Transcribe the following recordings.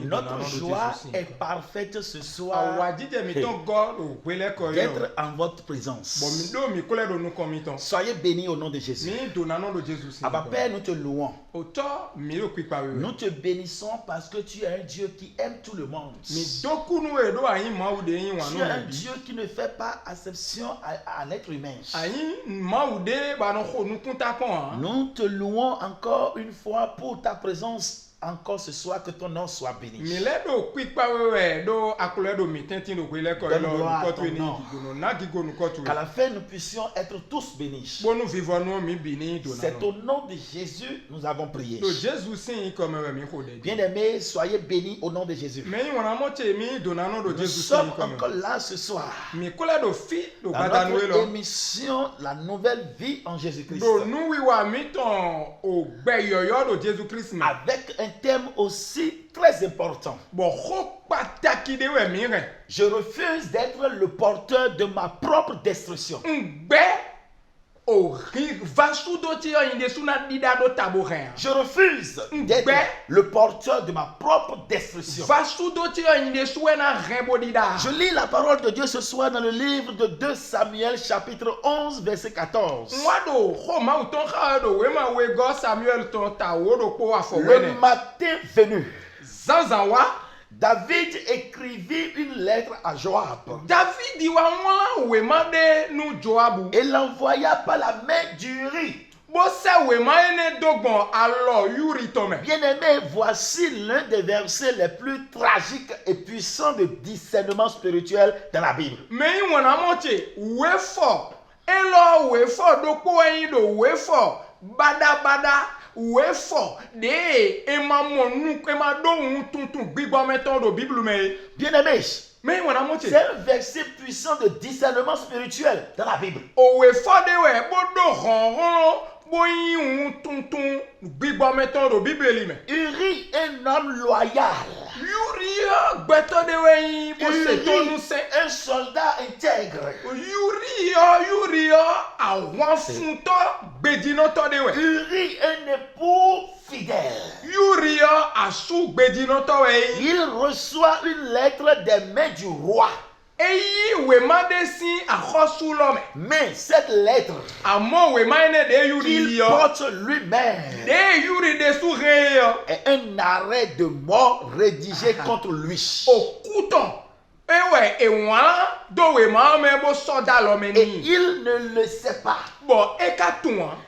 Notre joie est parfaite ce soir d'être en votre présence. Soyez bénis au nom de Jésus. Abba Père, nous te louons. Nous te bénissons parce que tu es un Dieu qui aime tout le monde. Tu es un Dieu qui ne fait pas exception à l'être humain. Nous te louons encore une fois pour ta présence. Encore ce soir, que ton nom soit béni. Qu'à la fin, nous puissions être tous bénis. C'est au nom de Jésus nous avons prié. Bien-aimés, soyez bénis au nom de Jésus. Nous sommes encore là ce soir. Dans notre émission, la nouvelle vie en Jésus-Christ. Avec un thème aussi très important. Je refuse d'être le porteur de ma propre destruction. Je refuse d'être le porteur de ma propre destruction. Je lis la parole de Dieu ce soir dans le livre de 2 Samuel chapitre 11 verset 14. Le matin venu, David écrivit une lettre à Joab et l'envoya par la main d'Uri. Bien-aimé, voici l'un des versets les plus tragiques et puissants de discernement spirituel dans la Bible. Bien-aimé, c'est un verset puissant de discernement spirituel dans la Bible. Uri, un homme loyal. Uri, un soldat intègre. Uri, un époux fidèle. Il reçoit une lettre des mains du roi. Mais cette lettre qu'il porte lui-même est un arrêt de mort rédigé contre lui. Et il ne le sait pas.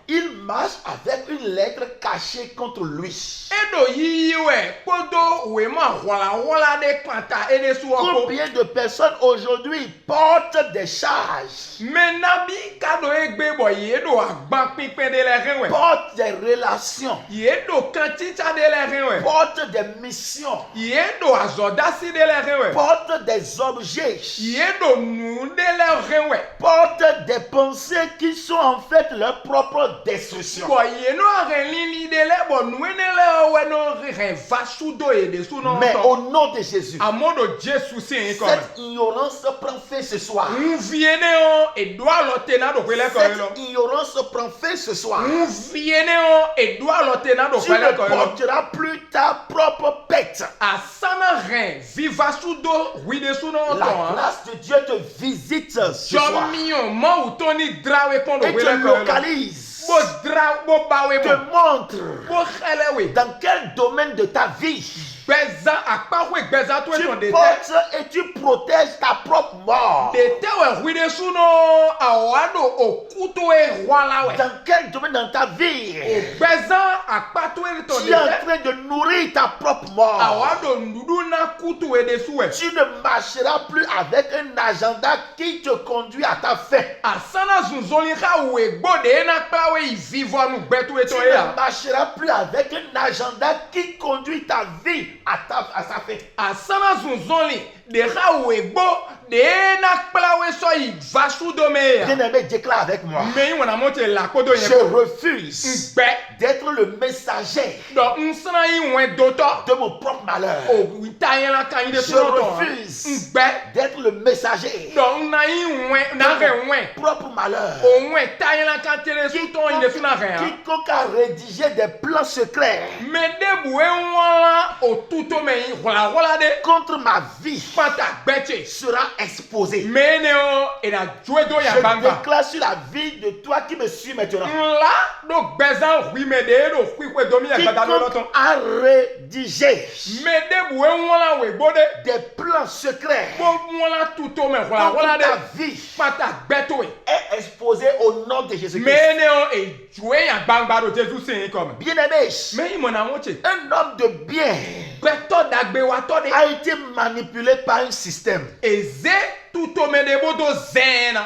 Il marche avec une lettre cachée contre lui. Combien de personnes aujourd'hui portent des charges, portent des relations, portent des missions, portent des objets, portent des pensées qui sont en fait leur propre destruction. Mais au nom de Jésus, cette ignorance prend fin ce soir. Cette ignorance prend fin ce soir. Tu ne porteras plus ta propre pète. La grâce de Dieu te visite ce soir et te localise, te montre dans quel domaine de ta vie tu portes et tu protèges ta propre mort. Dans quel domaine dans ta vie tu es en train de nourrir ta propre mort. Tu ne marcheras plus avec un agenda qui te conduit à ta fin. Tu ne marcheras plus avec un agenda qui conduit ta vie à sa fin. Bien-aimé, déclare avec moi. Je refuse d'être le messager de mon propre malheur. Je refuse d'être le messager de mon propre malheur. Quiconque a rédigé des plans secrets contre ma vie sera exposé. Je déclare sur la vie de toi qui me suis maintenant. Quiconque a rédigé des plans secrets contre ta vie est exposé au nom de Jésus-Christ. Bien-aimé, un homme de bien a été manipulé par un système.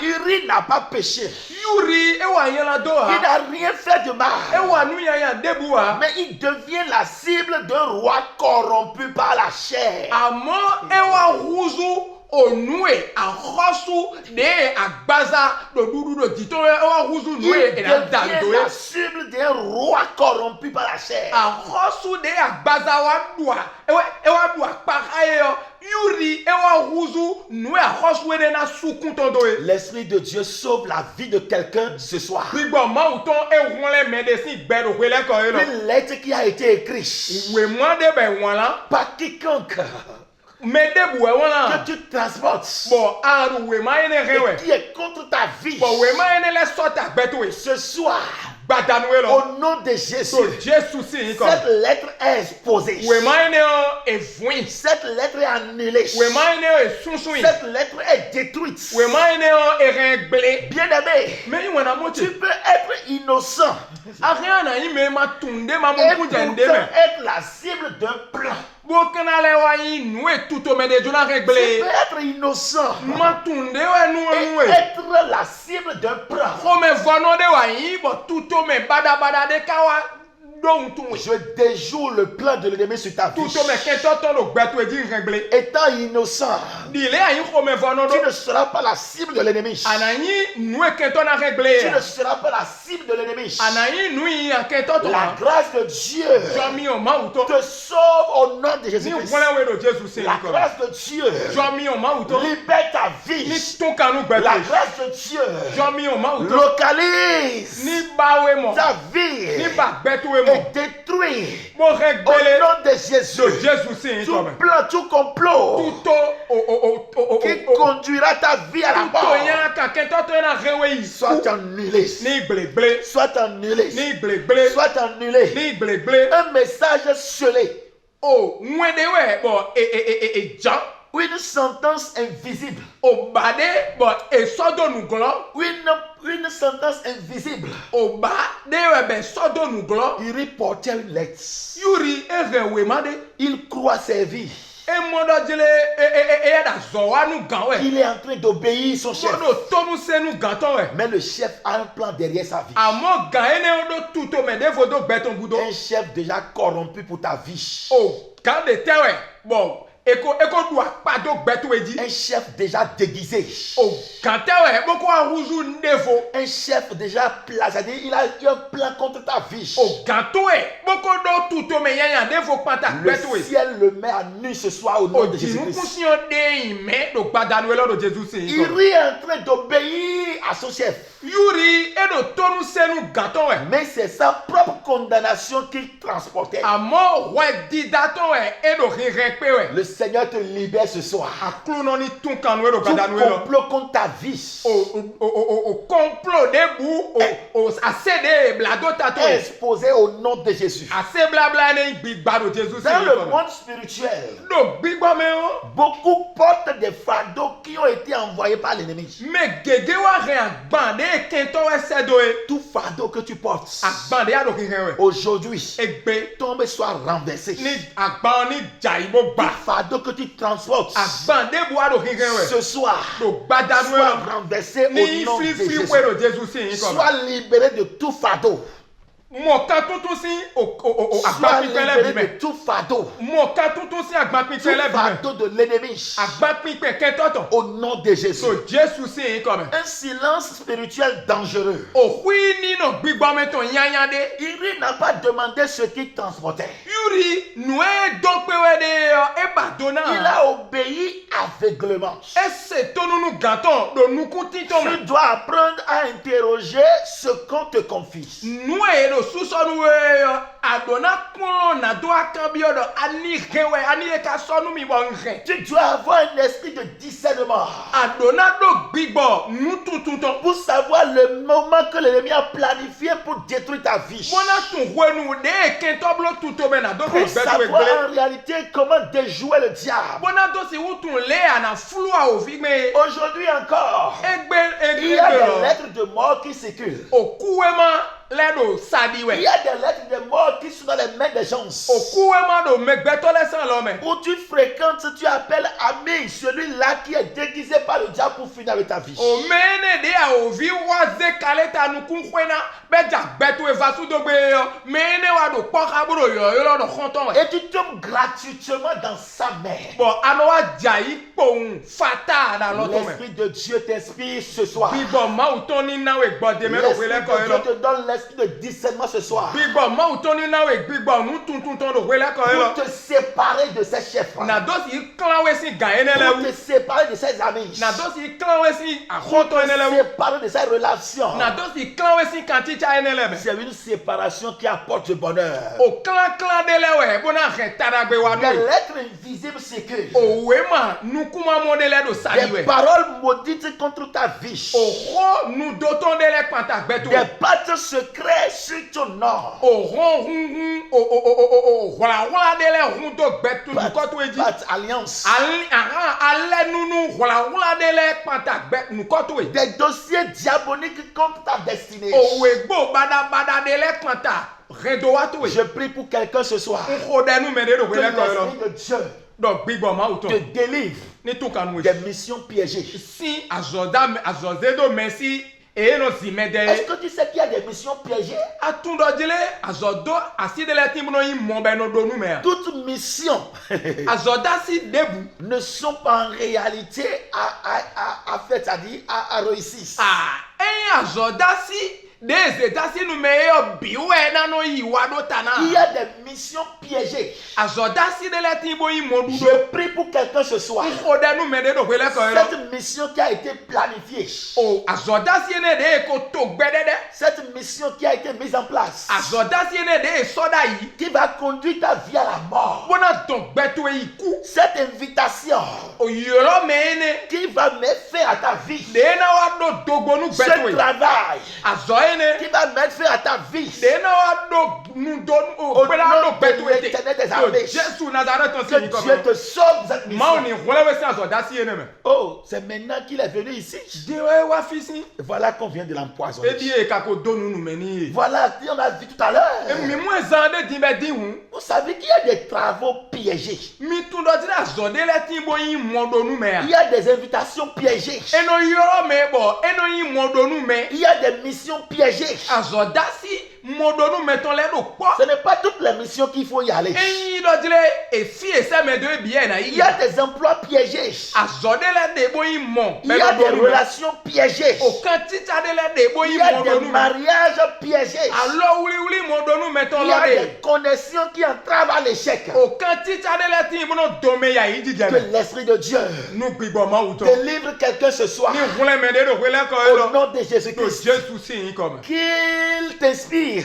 Uri n'a pas péché. Il n'a rien fait de mal. Mais il devient la cible d'un roi corrompu par la chair. Il devient la cible d'un roi corrompu par la chair. L'Esprit de Dieu sauve la vie de quelqu'un ce soir. Une lettre qui a été écrite par quiconque que tu transportes et qui est contre ta vie ce soir. Au nom de Jésus, cette lettre est exposée. Cette lettre est annulée. Cette lettre est détruite. Bien-aimé, tu peux être innocent et pourtant être la cible d'un plan. Tu peux être innocent et être la cible d'un plan. Je déjoue le plan de l'ennemi sur ta vie. Étant innocent, tu ne seras pas la cible de l'ennemi. Tu ne seras pas la cible de l'ennemi. La grâce de Dieu te sauve au nom de Jésus-Christ. La grâce de Dieu libère ta vie. La grâce de Dieu localise ta vie et détruit au nom de Jésus tout plan, tout complot qui conduira ta vie à la mort soit annulé. Soit annulé. Soit annulé. Un message scellé. Une sentence invisible. Une sentence invisible. Il reportait une lettre. Il croit servir. Il est en train d'obéir son chef. Mais le chef a un plan derrière sa vie. Un chef déjà corrompu pour ta vie. Un chef déjà déguisé. Un chef déjà placé. Il a un plan contre ta vie. Le ciel le met à nu ce soir au nom de Jésus-Christ. Il est en train d'obéir à son chef. Mais c'est sa propre condamnation qu'il transportait. Le Seigneur te libère ce soir. Tout complot contre ta vie est exposé au nom de Jésus. Dans le monde spirituel, beaucoup portent des fardeaux qui ont été envoyés par l'ennemi. Tout fardeau que tu portes aujourd'hui tombe soit renversé. Tout fardeau que tu transportes ce soir soit renversé au nom de Jésus. Sois libéré de tout fardeau. Sois libéré de tout fardeau. Tout fardeau de l'ennemi. Au nom de Jésus. Un silence spirituel dangereux. Iri n'a pas demandé ce qu'il transportait. Il a obéi aveuglement. Tu dois apprendre à interroger ce qu'on te confie. Tu dois avoir un esprit de discernement pour savoir le moment que l'ennemi a planifié pour détruire ta vie. Pour savoir en réalité comment déjouer le diable. Aujourd'hui encore, il y a des lettres de mort qui circulent. Il y a des lettres de mort qui sont dans les mains des gens. Où tu fréquentes, tu appelles ami celui-là qui est déguisé par le diable pour finir avec ta vie. Et tu tombes gratuitement dans sa main. L'Esprit de Dieu t'inspire ce soir. L'Esprit de Dieu te donne l'esprit de discernement ce soir. Pour te séparer de ses chefs. Pour te séparer de ses amis. Pour te séparer de ses relations. C'est une séparation qui apporte du bonheur. Des lettres invisibles circulent. Des paroles maudites contre ta vie. Des pactes secrets sur ton nom. Pacte alliance. Des dossiers diaboliques contre ta destinée. Je prie pour quelqu'un ce soir. Que l'Esprit de Dieu te délivre des missions piégées. Est-ce que tu sais qu'il y a des missions piégées? Toutes missions ne sont pas en réalité à faire, c'est-à-dire à réussir. Il y a des missions piégées. Je prie pour quelqu'un ce soir. Cette mission qui a été planifiée. Cette mission qui a été mise en place. Qui va conduire ta vie à la mort. Cette invitation qui va mettre fin à ta vie. Ce travail qui va mettre fin à ta vie. Au nom de l'Éternel des armées. Que Dieu te sauve de cette mission. Oh, c'est maintenant qu'il est venu ici. Voilà qu'on vient de l'empoisonner. Voilà, on a vu tout à l'heure. Vous savez qu'il y a des travaux piégés. Il y a des invitations piégées. Il y a des missions piégées. Ce n'est pas toutes les missions qu'il faut y aller. Il y a des emplois piégés. Il y a des relations piégées. Il y a des mariages piégés. Il y a des connexions qui entravent à l'échec. Que l'Esprit de Dieu délivre quelqu'un ce soir. Au nom de Jésus-Christ. Qu'il t'inspire. Et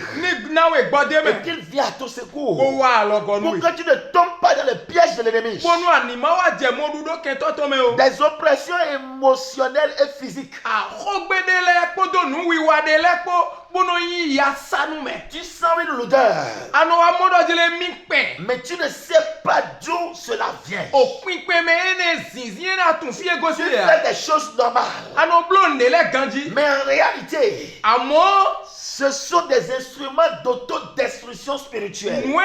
qu'il vienne à ton secours. Pour que tu ne tombes pas dans le piège de l'ennemi. Des oppressions émotionnelles et physiques. Tu sens une odeur. Mais tu ne sais pas d'où cela vient. Tu fais des choses normales. Mais en réalité, ce sont des instruments d'autodestruction spirituelle. Il est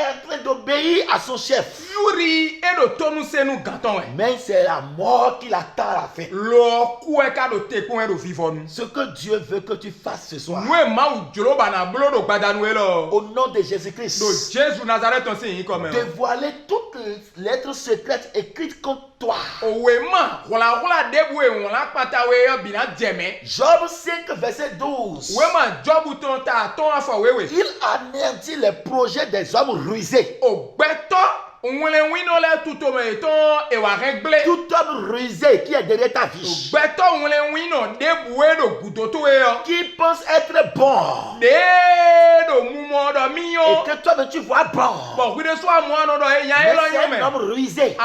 en train d'obéir à son chef. Mais c'est la mort qui l'attend à la fin. Ce que Dieu veut que tu fasses ce soir, au nom de Jésus-Christ, dévoiler toutes les lettres secrètes écrites contre toi. Job 5, verset 12. Il anéantit les projets des hommes rusés. Tout homme rusé qui est derrière ta vie, qui pense être bon, et que toi tu vois bon, mais c'est un homme rusé que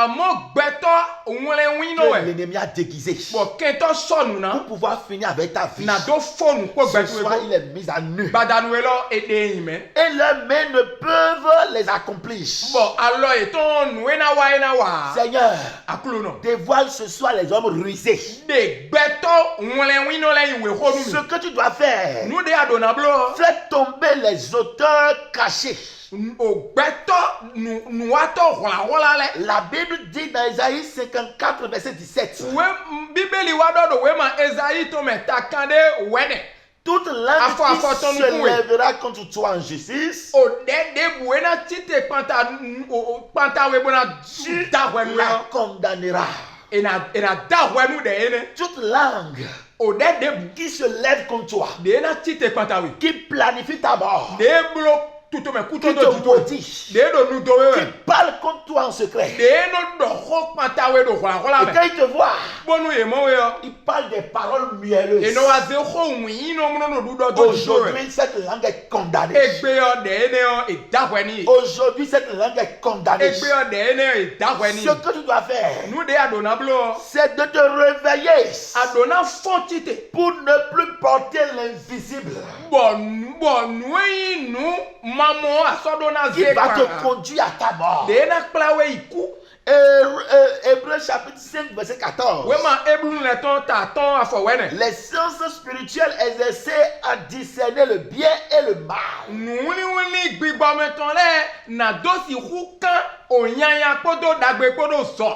l'ennemi a déguisé pour pouvoir finir avec ta vie. Ce soir il est mis à nu et leurs mains ne peuvent les accomplir. Seigneur, dévoile ce soir les hommes rusés. Ce que tu dois faire, fais tomber les auteurs cachés. La Bible dit dans Isaïe 54, verset 17. Toute langue qui se lèvera contre toi en justice, tu la condamneras. Toute langue qui se lève contre toi, qui planifie ta mort, qui te maudit, qui parle contre toi en secret, et quand il te voit, il parle des paroles mielleuses. Aujourd'hui, cette langue est condamnée. Aujourd'hui, cette langue est condamnée. Ce que tu dois faire, c'est de te réveiller pour ne plus porter l'invisible qui va te conduire à ta mort. Hébreux chapitre 5, verset 14. Les sciences spirituelles exercées à discerner le bien et le mal.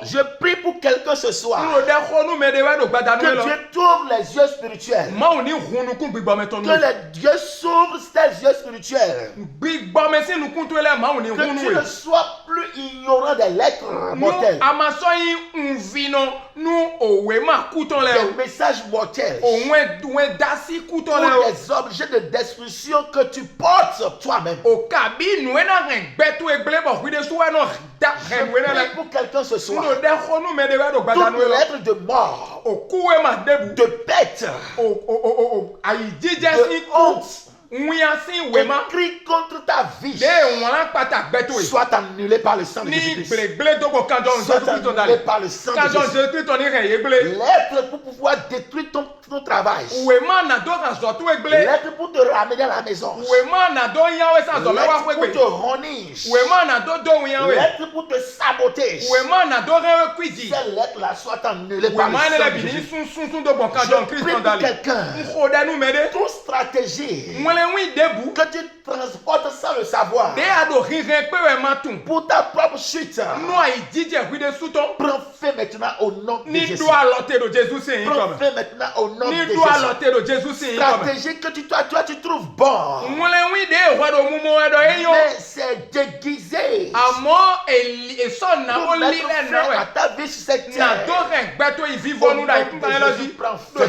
Je prie pour quelqu'un ce soir, que Dieu t'ouvre les yeux spirituels, que les dieux s'ouvrent tes yeux spirituels, que tu ne sois plus ignorant des lettres mortelles, des messages mortels, ou des objets de destruction que tu portes sur toi-même. Je prie pour quelqu'un ce soir, toute lettre de mort, de pète, de honte, écrit contre ta vie, soit annulé par le sang de Jésus-Christ. Soit annulé par le sang de Jésus-Christ. Lettre pour pouvoir détruire ton travail. Lettre pour te ramener à la maison. Lettre pour te honir. Lettre pour te saboter. Cette lettre-là soit annulée par le sang de Jésus. Je prie pour quelqu'un. Toute stratégie que tu transportes sans le savoir pour ta propre chute, prends fin maintenant au nom de Jésus. Prends fin maintenant au nom de Jésus. Stratégie que tu trouves bon, mais c'est déguisé pour mettre fin à ta vie sur cette terre. Au nom de Jésus, prends fin.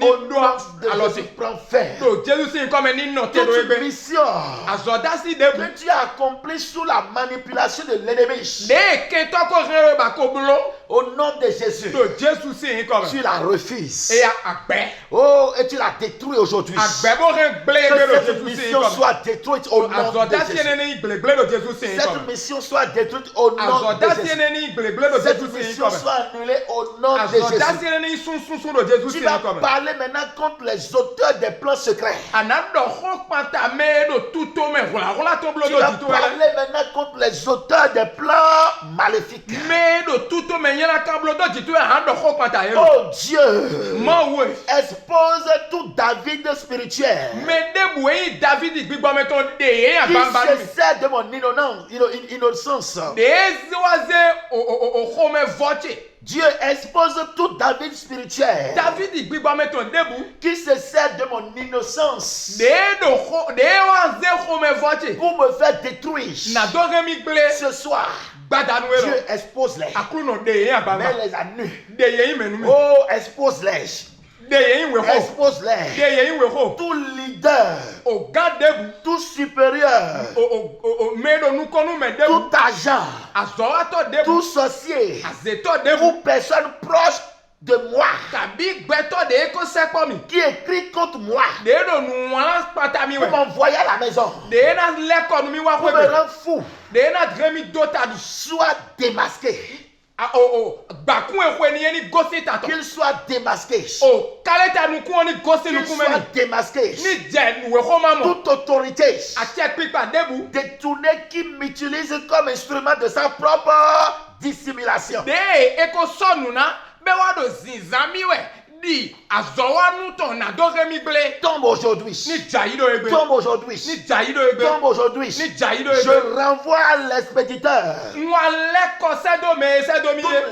Au nom de Jésus, prends fin. Toute mission que tu as accomplie sous la manipulation de l'ennemi, au nom de Jésus, tu la refuses. Oh, et tu la détruis aujourd'hui. Que cette mission soit détruite au nom de Jésus. Cette mission soit détruite au nom de Jésus. Cette mission soit annulée au nom de Jésus. Tu vas parler maintenant contre les auteurs des plans secrets. Tu vas parler maintenant contre les auteurs des plans maléfiques. Oh Dieu, expose tout David spirituel qui se sert de mon innocence. Dieu expose tout David spirituel qui se sert de mon innocence pour me faire détruire. Ce soir, Dieu expose-les. Mets les à nu. Oh, expose-les. Expose-les. Tout leader, tout supérieur, tout agent, tout sorcier ou personne proche de moi qui écrit contre moi pour m'envoyer à la maison, pour me rendre fou, soit démasqué. Qu'il soit démasqué. Qu'il soit démasqué. Toute autorité détournée qui m'utilise comme instrument de sa propre dissimulation. Tombe aujourd'hui. Tombe aujourd'hui. Tombe aujourd'hui. Je renvoie à l'expéditeur toute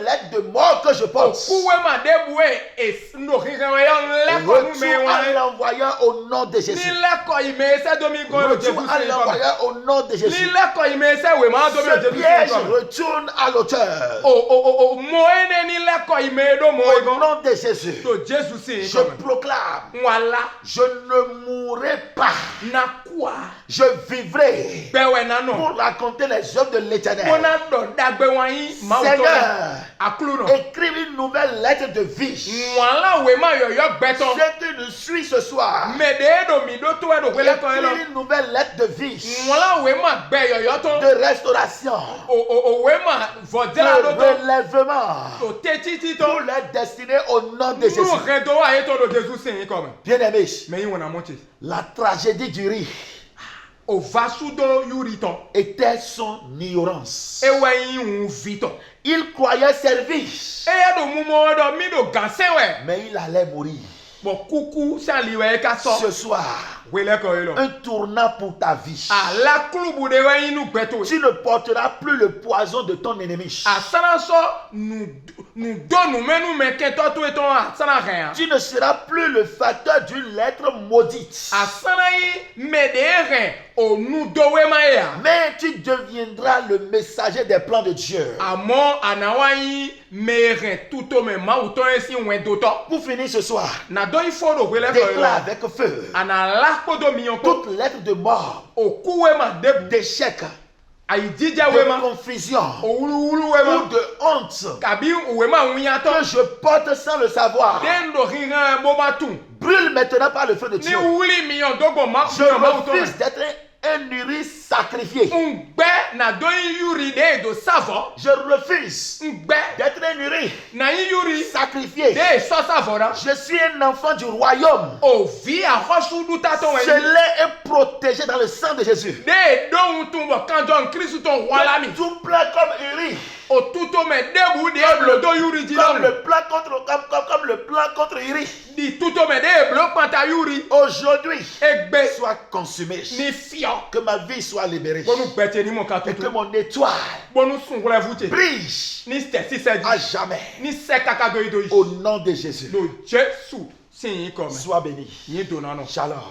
lettre de mort que je porte. Retour à l'envoyeur au nom de Jésus. Retour à l'envoyeur au nom de Jésus. Ce piège retourne à l'auteur. Au nom de Jésus. Je proclame, je ne mourrai pas, je vivrai pour raconter les œuvres de l'Éternel. Seigneur, écrive une nouvelle lettre de vie. Ce qui nous suit ce soir, écrive une nouvelle lettre de vie, de restauration, de relèvement pour leur destinée au nom de Jésus. Bien-aimé, la tragédie du riz était son ignorance. Il croyait servir, mais il allait mourir. Ce soir, un tournant pour ta vie. Tu ne porteras plus le poison de ton ennemi. Tu ne seras plus le facteur d'une lettre maudite. Mais tu deviendras le messager des plans de Dieu. Pour finir ce soir, déclare avec feu toute lettre de mort, d'échec, de confusion ou de honte que je porte sans le savoir, brûle maintenant par le feu de Dieu. Je refuse d'être un uri sacrifié. Je refuse d'être un uri sacrifié. Je suis un enfant du royaume. Je l'ai protégé dans le sang de Jésus. Tout plein comme Uri. Comme le plan contre Uri. Aujourd'hui, soit consumé. Que ma vie soit libérée. Et que mon étoile brille à jamais. Au nom de Jésus. Sois béni. Shalom.